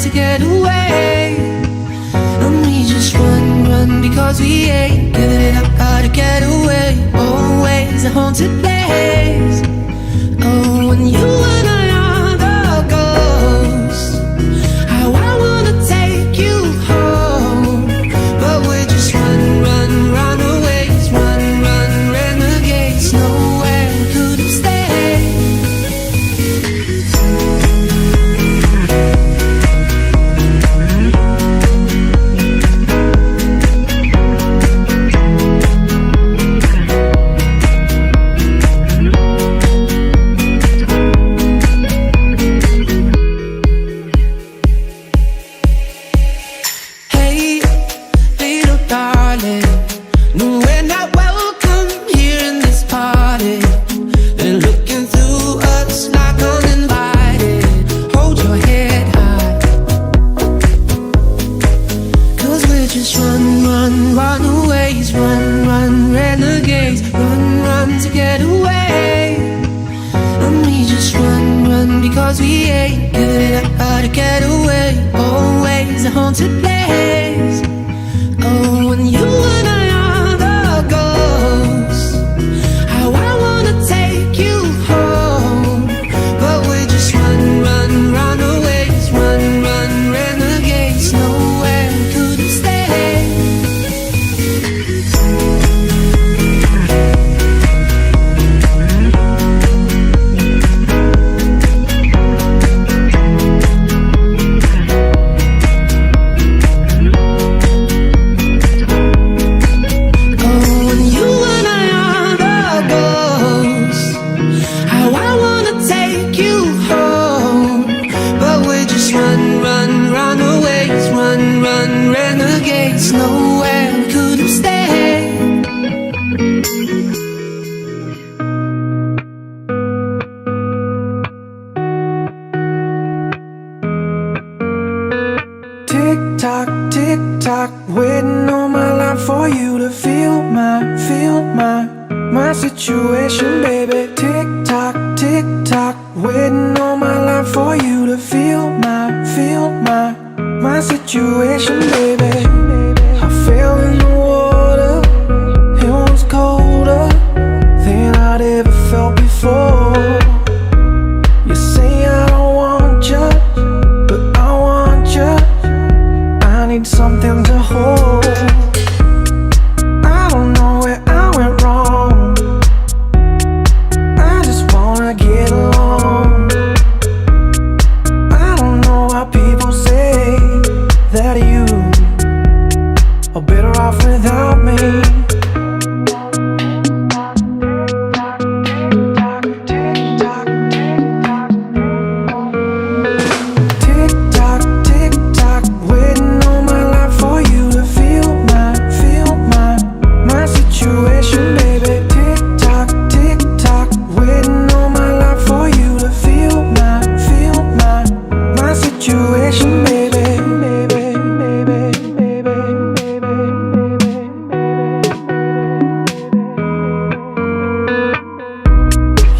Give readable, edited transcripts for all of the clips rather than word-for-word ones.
to get away. And we just run because we ain't giving it up, how to get away. Always a haunted place. Oh, when you and I are the ghosts, how I wanna take you home. But we're just runaways, run, renegades. Nowhere we could have stayed. Hey, little darling, no, we're not welcome here in this party. They're looking through us like uninvited. Hold your head high, 'cause we're just runaways, run, renegades. Run to get away. And we just run because we ain't giving it up, how to get away. Always a haunted place. Oh, when you and I are the ghosts, how I wanna take you home. But we're just runaways, run, renegades. Nowhere we could have stayed. Runaways, run, renegades. Nowhere we could have stayed. Tick tock, waiting all my life for you to feel my situation, baby. Tick tock, waiting all my life for you to feel my situation, baby. I fell in the water, it was colder than I'd ever felt before. You say I don't want you, but I want you. I need something to hold. I don't know where I went wrong, I just wanna get along. I don't know why people say that you are better off without me. Tick tock, waiting all my life for you to feel my situation, baby. Tick tock, waiting all my life for you to feel my situation, baby.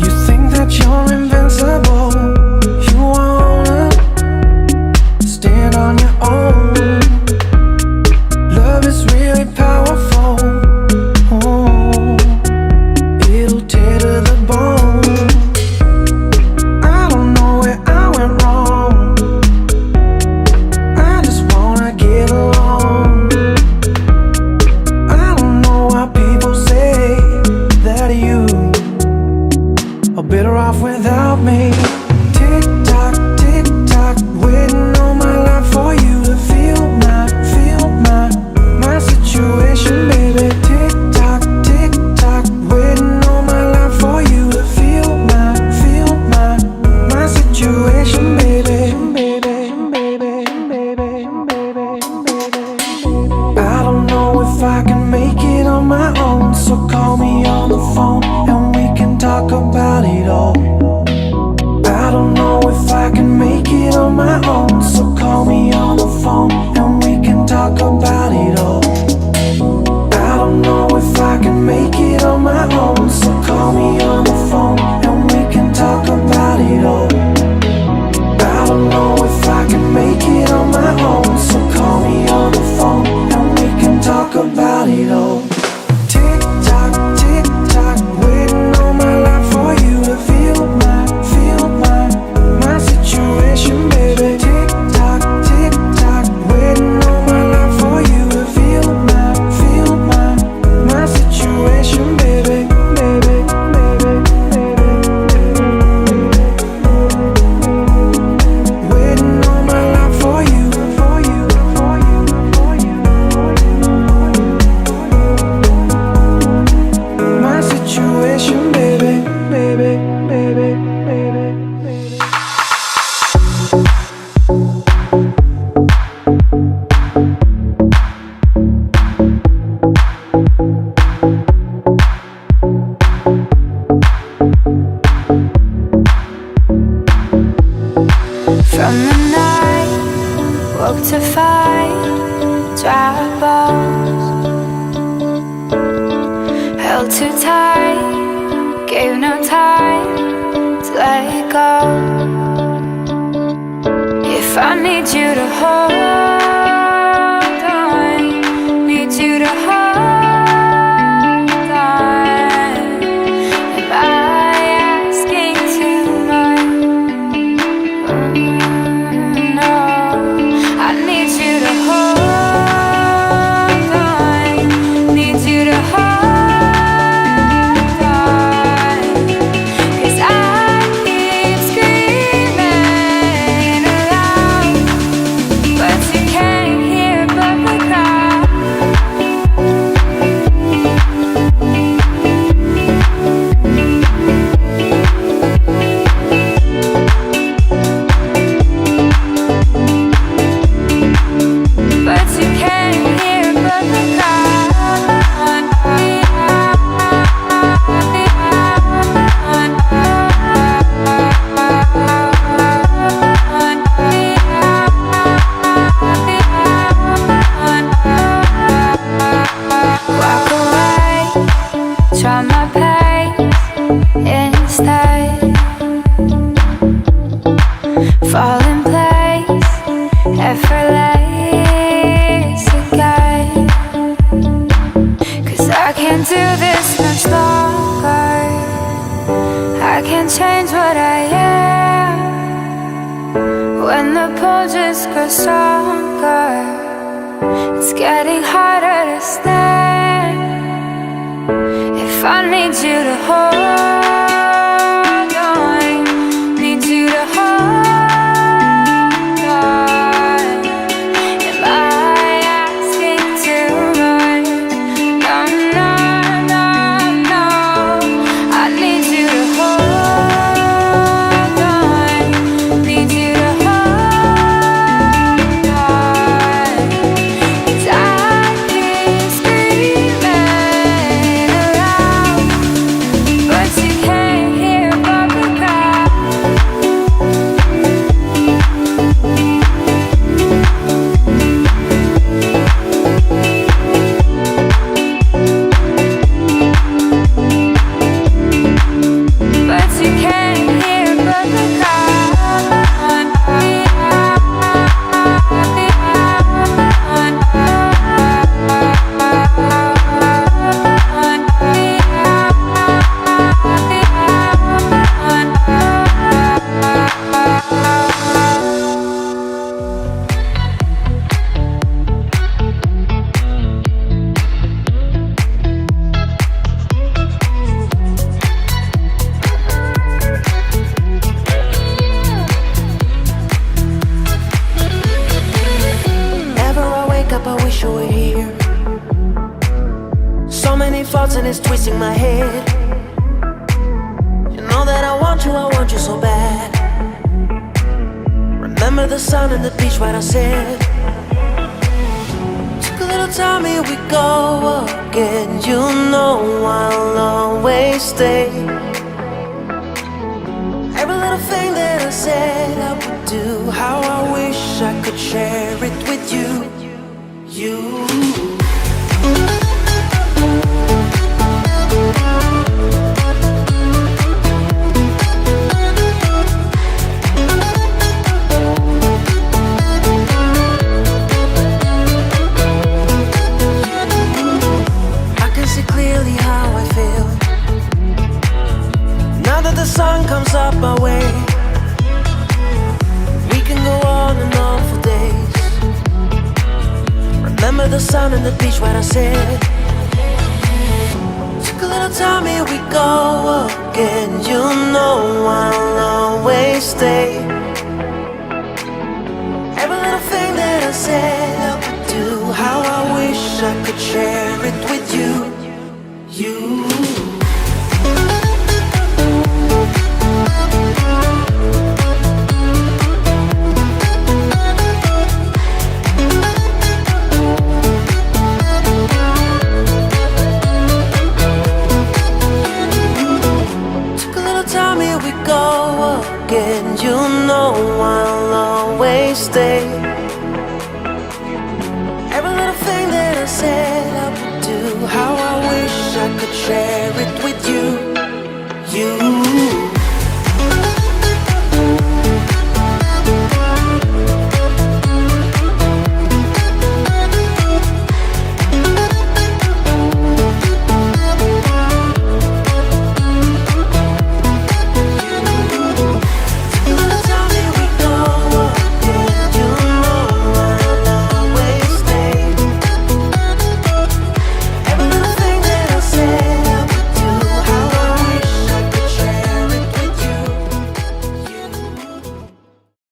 You think that you're invincible, you wanna stand on your own. Love is really powerful, oh, it'll tear to the bone. I don't know where I went wrong, it on my own. So call me on the phone and we can talk about it all. Tick tock, waiting all my life for you to feel my situation, baby. Tick tock, waiting all my life for you to feel my situation, baby. Waiting all my life for you. My situation, baby. From the night, woke to find dry bones, held too tight, gave no time to let go. If I need you to hold on, need you to hold on, am I asking too much? No, I need you to hold on, need you to hold on, 'cause I keep screaming aloud, but you can't hear but the crowd. But you can't hear but the walk away, try my pace instead, fall in place, effortless again. 'Cause I can't do this much longer, I can't change what I am. When the pull just grows stronger, it's getting harder to stand. If I need you to hold on, need you to hold on, am I asking too much? No, no, no, no, I need you to hold on, need you to hold on, 'cause I keep screaming aloud, but you can't hear but the crowd. But you can't hear but the Whenever I wake up, I wish you were here. So many thoughts and it's twisting my head. You know that I want you so bad. Remember the sun and the beach right outside. Took a little time, here we go again. You know I'll always stay. Every little thing that I said I would do, how I wish I could share it with you. the sun and the beach where I sit. Took a little time, here we go again. You know I'll always stay. Every little thing that I said I would do, how I wish I could share it with you. Again, you know I'll always stay. Every little thing that I said I would do, how I wish I could share